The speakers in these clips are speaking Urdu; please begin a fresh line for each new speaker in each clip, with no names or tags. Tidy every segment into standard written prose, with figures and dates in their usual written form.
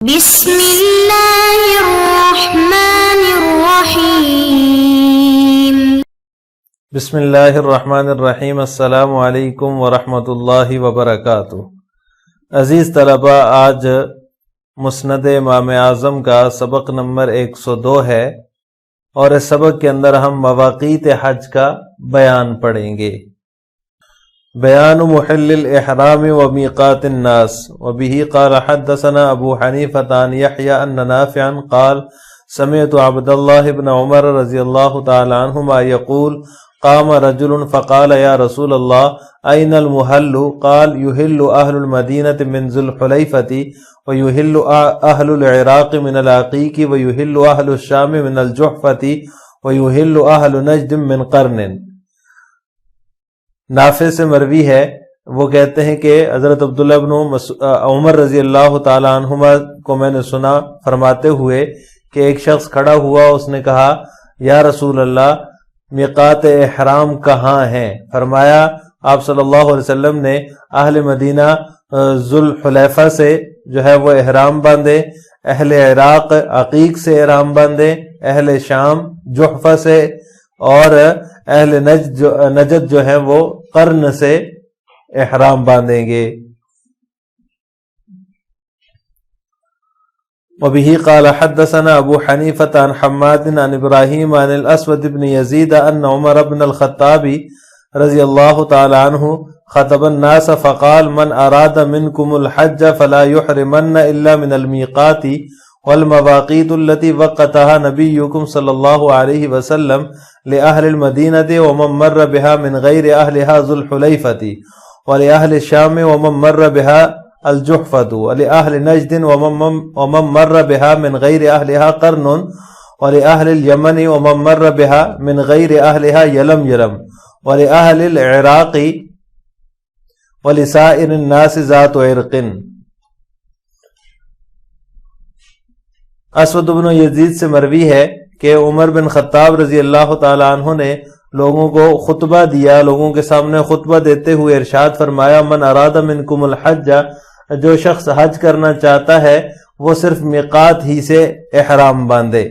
بسم اللہ الرحمن الرحیم۔
بسم اللہ الرحمن الرحیم۔ السلام علیکم ورحمۃ اللہ وبرکاتہ۔ عزیز طلبہ، آج مسند امام اعظم کا سبق نمبر 102 ہے اور اس سبق کے اندر ہم مواقیت حج کا بیان پڑھیں گے۔ بیان محل الاحرام ومیقات الناس۔ وبه قال حدثنا ابو حنیفۃ عن یحییٰ ان نافعا قال سمعت عبد الله بن عمر رضی اللہ تعالی عنہما یقول قام رجل فقال یا رسول اللہ این المحل؟ قال يحل اہل المدینة من ذی الحلیفۃ ويحل اہل العراق من العقیق ويحل اہل الشام من الجحفۃ ويحل اہل نجد من قرن۔ نافع سے مروی ہے، وہ کہتے ہیں کہ حضرت عبداللہ بن عمر رضی اللہ تعالی عنہما کو میں نے سنا فرماتے ہوئے کہ ایک شخص کھڑا ہوا، اس نے کہا یا رسول اللہ میقات احرام کہاں ہیں؟ فرمایا آپ صلی اللہ علیہ وسلم نے اہل مدینہ ذوالحلیفہ سے جو ہے وہ احرام باندھے، اہل عراق عقیق سے احرام باندھے، اہل شام جحفہ سے، اور اہل نجد جو ہیں وہ قرن سے احرام باندھیں گے۔ وبه قال حدثنا ابو حنیفۃ عن حماد عن ابراہیم عن الاسود بن یزید ان عمر بن الخطاب رضی اللہ تعالی عنہ خطب الناس فقال من اراد منکم الحج فلا يحرمن الا من المیقات والمواقیت التي وقتها نبیکم صلی اللہ علیہ وسلم لأہل المدینة ومن مر بها من غیر اہلها ذو الحلیفۃ ولأہل الشام ومن مر بها الجحفۃ ولأہل نجد ومن مر بها من غیر اہلها قرن ولأہل الیمن ومن مر بها من غیر اہلها یلم ولأہل العراق ولسائر الناس ذات عرق۔ اسود بن یزید سے مروی ہے کہ عمر بن خطاب رضی اللہ تعالی عنہ نے لوگوں کو خطبہ دیا، لوگوں کے سامنے خطبہ دیتے ہوئے ارشاد فرمایا من اراد منکم الحج، جو شخص حج کرنا چاہتا ہے وہ صرف میقات ہی سے احرام باندھے،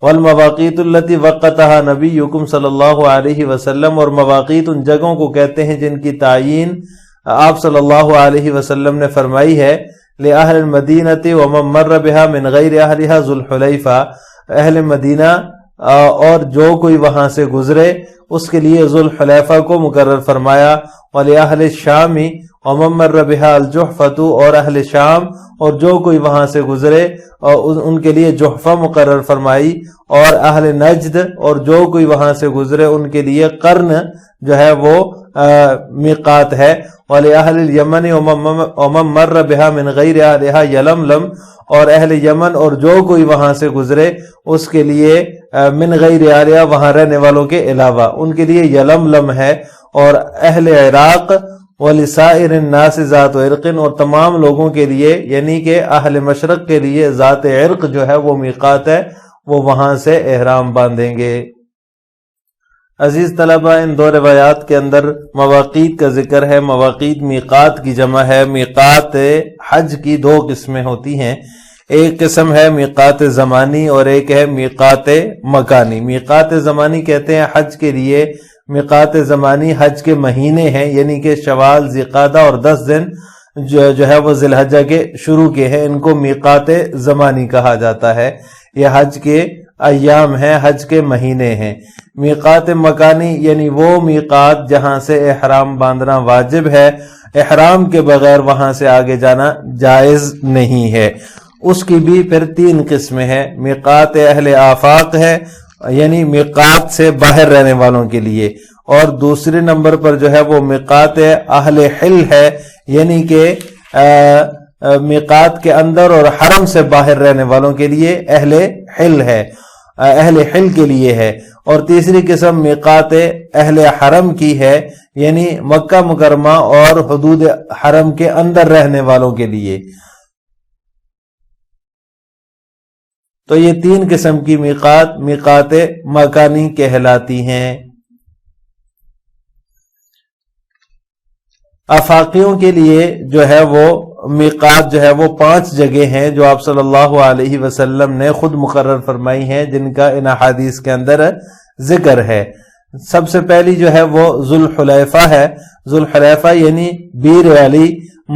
والمواقیت التی وقتها نبیکم صلی اللہ علیہ وسلم، اور مواقیت ان جگہوں کو کہتے ہیں جن کی تعیین آپ صلی اللہ علیہ وسلم نے فرمائی ہے، لأہل المدینة ومن مر بها من غیر اہلها ذو الحلیفہ، اہل مدینہ اور جو کوئی وہاں سے گزرے اس کے لیے ذو الحلیفہ کو مقرر فرمایا، ولأہل الشام ومن مر بها الجحفۃ، اور اہل شام اور جو کوئی وہاں سے گزرے ان کے لیے جحفہ مقرر فرمائی، اور اہل نجد اور جو کوئی وہاں سے گزرے ان کے لیے قرن جو ہے وہ میقات ہے، وَلِأَهْلِ الْيَمَنِ وَمَن مَرَّ بِهَا مِنْ غَيْرِ أَهْلِهَا یلملم، اور اہل یمن اور جو کوئی وہاں سے گزرے اس کے لیے من غیر اہلہا، وہاں رہنے والوں کے علاوہ ان کے لیے یلملم ہے، اور اہل عراق وَلِسَائِرِ النَّاسِ ذَاتُ عِرْقٍ، اور تمام لوگوں کے لیے یعنی کہ اہل مشرق کے لیے ذات عرق جو ہے وہ میقات ہے، وہ وہاں سے احرام باندھیں گے۔ عزیز طلبہ، ان دو روایات کے اندر مواقیت کا ذکر ہے۔ مواقیت میقات کی جمع ہے۔ میقات حج کی دو قسمیں ہوتی ہیں، ایک قسم ہے میقات زمانی اور ایک ہے میقات مکانی۔ میقات زمانی کہتے ہیں حج کے لیے، میقات زمانی حج کے مہینے ہیں، یعنی کہ شوال، ذوالقعدہ اور 10 دن جو ہے وہ ذی الحجہ کے شروع کے ہیں، ان کو میقات زمانی کہا جاتا ہے۔ یہ حج کے ایام ہیں، حج کے مہینے ہیں۔ میقات مکانی یعنی وہ میقات جہاں سے احرام باندھنا واجب ہے، احرام کے بغیر وہاں سے آگے جانا جائز نہیں ہے۔ اس کی بھی پھر 3 قسمیں ہیں۔ میقات اہل آفاق ہے، یعنی میقات سے باہر رہنے والوں کے لیے، اور دوسرے نمبر پر جو ہے وہ میقات اہل حل ہے، یعنی کہ میقات کے اندر اور حرم سے باہر رہنے والوں کے لیے اہل حل ہے، اہل حل کے لیے ہے۔ اور تیسری قسم میقات اہل حرم کی ہے، یعنی مکہ مکرمہ اور حدود حرم کے اندر رہنے والوں کے لیے۔ تو یہ 3 قسم کی میقات مکانی کہلاتی ہیں۔ آفاقیوں کے لیے جو ہے وہ میقات جو ہے وہ 5 جگہ ہیں جو آپ صلی اللہ علیہ وسلم نے خود مقرر فرمائی ہیں، جن کا ان احادیث کے اندر ذکر ہے۔ سب سے پہلی جو ہے وہ ذوالحلیفہ ہے۔ ذوالحلیفہ یعنی بیر علی،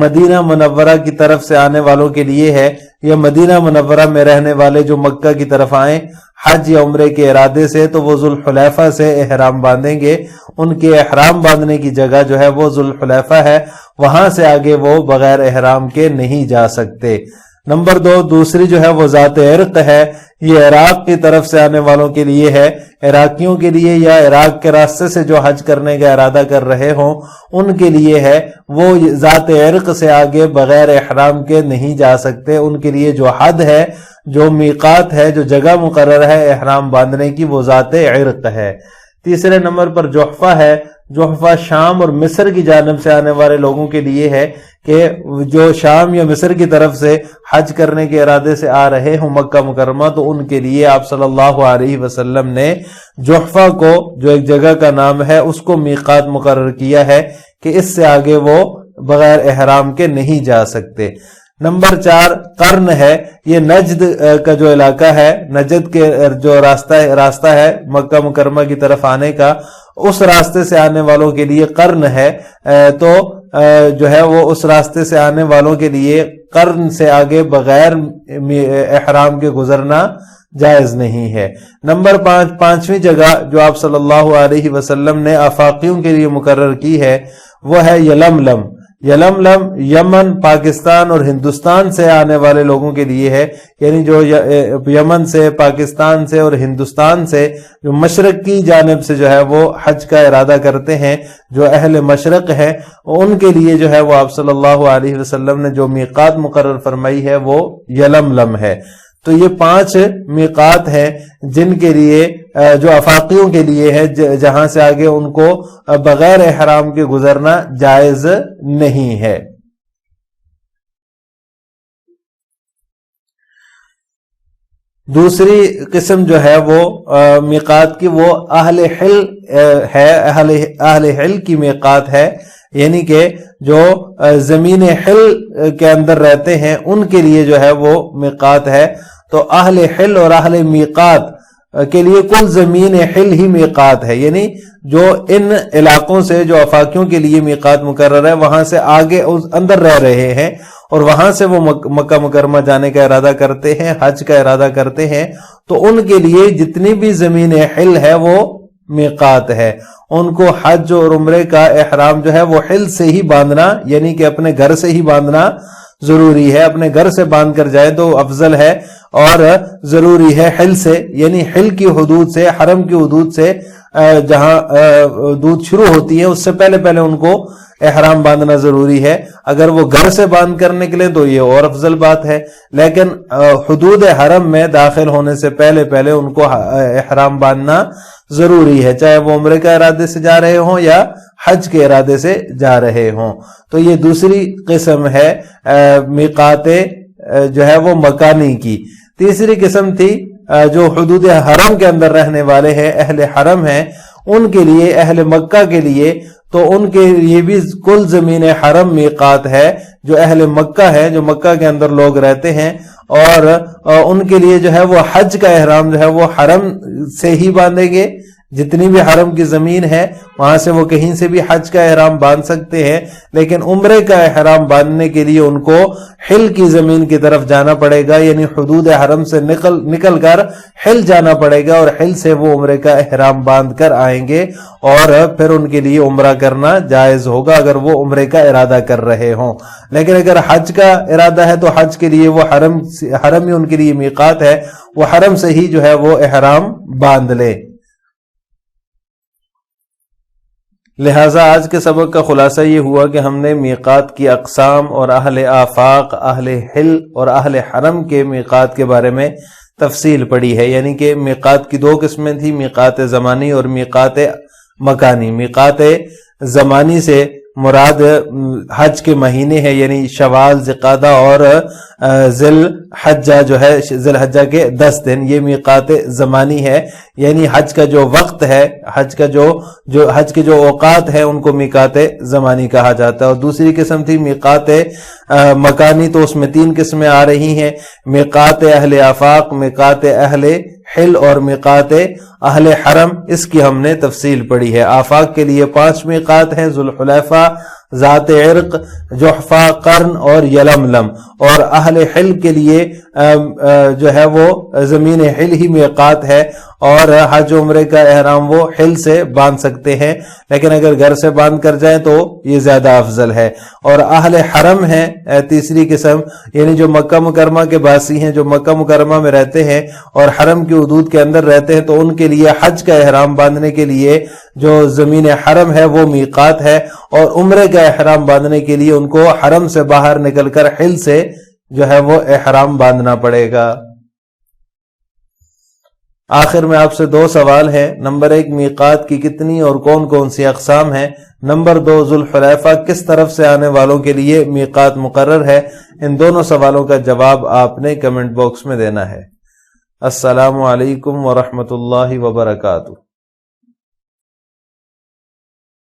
مدینہ منورہ کی طرف سے آنے والوں کے لیے ہے، یا مدینہ منورہ میں رہنے والے جو مکہ کی طرف آئیں حج یا عمرے کے ارادے سے، تو وہ ذوالحلیفہ سے احرام باندھیں گے۔ ان کے احرام باندھنے کی جگہ جو ہے وہ ذوالحلیفہ ہے، وہاں سے آگے وہ بغیر احرام کے نہیں جا سکتے۔ نمبر 2، دوسری جو ہے وہ ذات عرق ہے۔ یہ عراق کی طرف سے آنے والوں کے لیے ہے، عراقیوں کے لیے یا عراق کے راستے سے جو حج کرنے کا ارادہ کر رہے ہوں ان کے لیے ہے۔ وہ ذات عرق سے آگے بغیر احرام کے نہیں جا سکتے۔ ان کے لیے جو حد ہے، جو میقات ہے، جو جگہ مقرر ہے احرام باندھنے کی، وہ ذات عرق ہے۔ تیسرے نمبر پر جحفہ ہے۔ جحفہ شام اور مصر کی جانب سے آنے والے لوگوں کے لیے ہے کہ جو شام یا مصر کی طرف سے حج کرنے کے ارادے سے آ رہے ہوں مکہ مکرمہ، تو ان کے لیے آپ صلی اللہ علیہ وسلم نے جحفہ کو، جو ایک جگہ کا نام ہے، اس کو میقات مقرر کیا ہے کہ اس سے آگے وہ بغیر احرام کے نہیں جا سکتے۔ نمبر 4 قرن ہے۔ یہ نجد کا جو علاقہ ہے، نجد کے جو راستہ ہے مکہ مکرمہ کی طرف آنے کا، اس راستے سے آنے والوں کے لیے قرن ہے۔ تو جو ہے وہ اس راستے سے آنے والوں کے لیے قرن سے آگے بغیر احرام کے گزرنا جائز نہیں ہے۔ نمبر 5، پانچویں جگہ جو آپ صلی اللہ علیہ وسلم نے آفاقیوں کے لیے مقرر کی ہے، وہ ہے یلملم۔ یلملم یمن، پاکستان اور ہندوستان سے آنے والے لوگوں کے لیے ہے، یعنی جو یمن سے، پاکستان سے اور ہندوستان سے جو مشرق کی جانب سے جو ہے وہ حج کا ارادہ کرتے ہیں، جو اہل مشرق ہیں، ان کے لیے جو ہے وہ آپ صلی اللہ علیہ وسلم نے جو میقات مقرر فرمائی ہے وہ یلملم ہے۔ تو یہ 5 میقات ہیں جن کے لیے، جو افاقیوں کے لیے ہے، جہاں سے آگے ان کو بغیر احرام کے گزرنا جائز نہیں ہے۔ دوسری قسم جو ہے وہ میقات کی، وہ اہل حل ہے۔ اہل حل کی میقات ہے، یعنی کہ جو زمین حل کے اندر رہتے ہیں ان کے لیے جو ہے وہ میقات ہے۔ تو اہل حل اور اہل میقات کے لیے کل زمین حل ہی میقات ہے، یعنی جو ان علاقوں سے، جو افاقیوں کے لیے میقات مقرر ہے، وہاں سے آگے اندر رہ رہے ہیں اور وہاں سے وہ مکہ مکرمہ جانے کا ارادہ کرتے ہیں، حج کا ارادہ کرتے ہیں، تو ان کے لیے جتنی بھی زمین حل ہے وہ میقات ہے۔ ان کو حج اور عمرے کا احرام جو ہے وہ حل سے ہی باندھنا، یعنی کہ اپنے گھر سے ہی باندھنا ضروری ہے۔ اپنے گھر سے باندھ کر جائے تو افضل ہے، اور ضروری ہے حل سے، یعنی حل کی حدود سے، حرم کی حدود سے، جہاں حدود شروع ہوتی ہے اس سے پہلے ان کو احرام باندھنا ضروری ہے۔ اگر وہ گھر سے باندھ کر نکلیں تو یہ اور افضل بات ہے، لیکن حدود حرم میں داخل ہونے سے پہلے ان کو احرام باندھنا ضروری ہے، چاہے وہ عمرے کا ارادے سے جا رہے ہوں یا حج کے ارادے سے جا رہے ہوں۔ تو یہ دوسری قسم ہے میقات جو ہے وہ مکانی کی۔ تیسری قسم تھی جو حدود حرم کے اندر رہنے والے ہیں، اہل حرم ہیں، ان کے لیے، اہل مکہ کے لیے، تو ان کے لیے بھی کل زمین حرم میقات ہے۔ جو اہل مکہ ہے، جو مکہ کے اندر لوگ رہتے ہیں، اور ان کے لیے جو ہے وہ حج کا احرام جو ہے وہ حرم سے ہی باندھیں گے۔ جتنی بھی حرم کی زمین ہے وہاں سے وہ کہیں سے بھی حج کا احرام باندھ سکتے ہیں، لیکن عمرے کا احرام باندھنے کے لیے ان کو حل کی زمین کی طرف جانا پڑے گا، یعنی حدود حرم سے نکل کر حل جانا پڑے گا، اور حل سے وہ عمرے کا احرام باندھ کر آئیں گے، اور پھر ان کے لیے عمرہ کرنا جائز ہوگا اگر وہ عمرے کا ارادہ کر رہے ہوں۔ لیکن اگر حج کا ارادہ ہے تو حج کے لیے وہ حرم ہی ان کے لیے میقات ہے، وہ حرم سے ہی جو ہے وہ احرام باندھ لے۔ لہٰذا آج کے سبق کا خلاصہ یہ ہوا کہ ہم نے میقات کی اقسام اور اہل آفاق، اہل حل اور اہل حرم کے میقات کے بارے میں تفصیل پڑھی ہے، یعنی کہ میقات کی 2 قسمیں تھیں، میقات زمانی اور میقات مکانی۔ میقات زمانی سے مراد حج کے مہینے ہیں، یعنی شوال، ذوالقعدہ اور ذی الحجہ جو ہے، ذی الحجہ کے 10 دن، یہ میقات زمانی ہے، یعنی حج کا جو وقت ہے، حج کے جو اوقات ہیں ان کو میقات زمانی کہا جاتا ہے۔ اور دوسری قسم تھی میقات مکانی، تو اس میں 3 قسمیں آ رہی ہیں، میقات اہل آفاق، میقات اہل حل اور میقات اہل حرم۔ اس کی ہم نے تفصیل پڑھی ہے۔ آفاق کے لیے 5 میقات ہیں، ذوالحلیفہ، ذات عرق، جحفہ، قرن اور یلملم، اور اہل حل کے لیے جو ہے وہ زمین حل ہی میقات ہے، اور حج عمرے کا احرام وہ حل سے باندھ سکتے ہیں، لیکن اگر گھر سے باندھ کر جائیں تو یہ زیادہ افضل ہے۔ اور اہل حرم ہے تیسری قسم، یعنی جو مکہ مکرمہ کے باسی ہیں، جو مکہ مکرمہ میں رہتے ہیں اور حرم کی حدود کے اندر رہتے ہیں، تو ان کے لیے حج کا احرام باندھنے کے لیے جو زمین حرم ہے وہ میقات ہے، اور عمرے کا احرام باندھنے کے لیے ان کو حرم سے باہر نکل کر حل سے جو ہے وہ احرام باندھنا پڑے گا۔ آخر میں آپ سے 2 سوال ہیں۔ نمبر 1، میقات کی کتنی اور کون کون سی اقسام ہیں؟ نمبر 2، ذوالحلیفہ کس طرف سے آنے والوں کے لیے میقات مقرر ہے؟ ان دونوں سوالوں کا جواب آپ نے کمنٹ باکس میں دینا ہے۔ السلام علیکم ورحمۃ اللہ وبرکاتہ۔